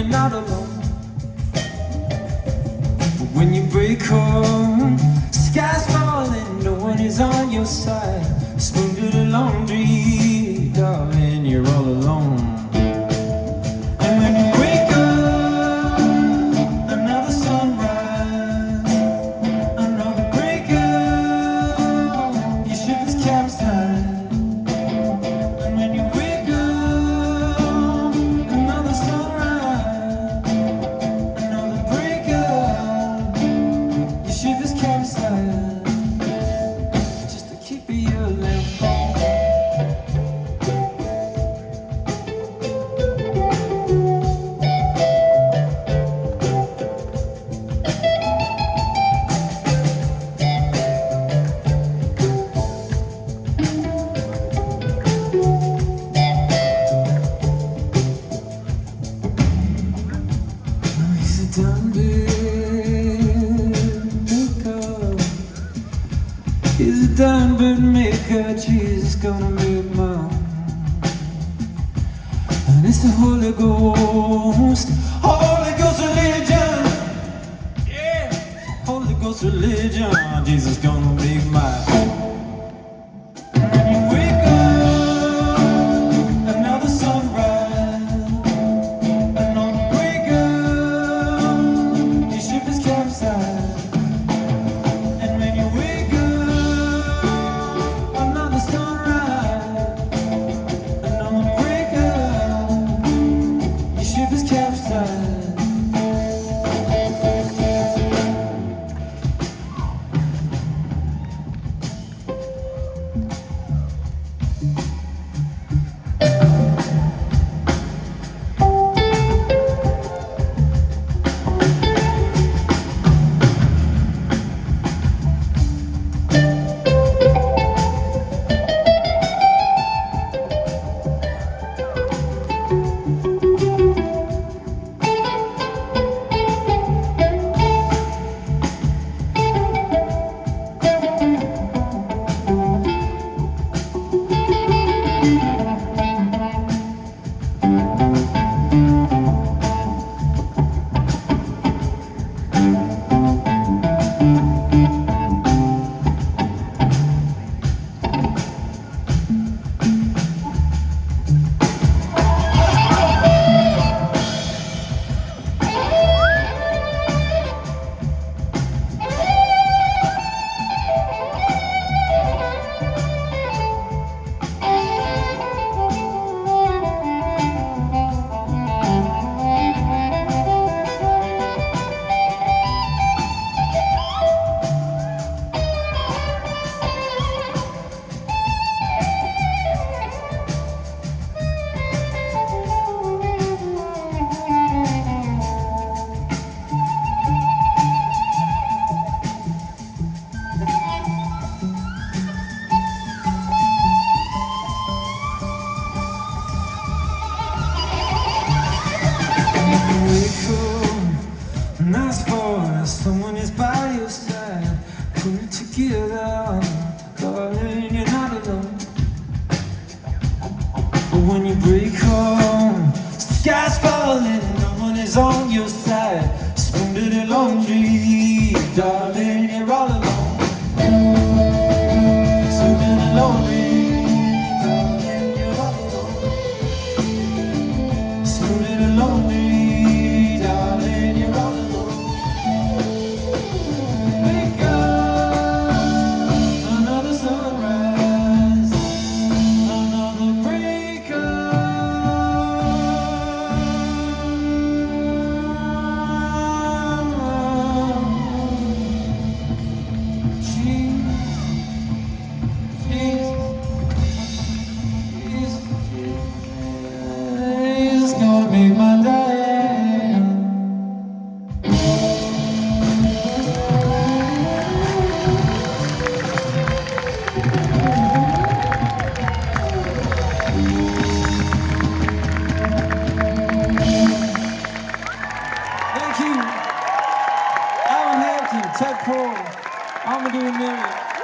you're not alone. But when you break home, sky's falling, no one is on your side. Spoon to the laundry, darling, you're all alone. And when you wake up, another sunrise, another breakup, your ship is capsized. And when you wake up, another sunrise, another breakup, your ship is capsized. Just to keep you alive. He's a done maker. He's a done bird maker. Jesus gonna make mine. And it's the Holy Ghost. Holy Ghost religion. Yeah. Holy Ghost religion. Jesus gonna make mine. When you wake up, another sunrise, another breakup, your ship is capsized. And when you wake up, another sunrise, another breakup, your ship is capsized. Nice voice, someone is by your side. Put it together, darling, you're not alone. But when you break home, sky's falling, no one is on your side. Spoon to the laundry, darling, you're all alone. Spoon to the laundry, darling, you're all alone. Spoon to the laundry. Make my day. Thank you, Alan Hampton, Ted Cole, Amadou and Mary.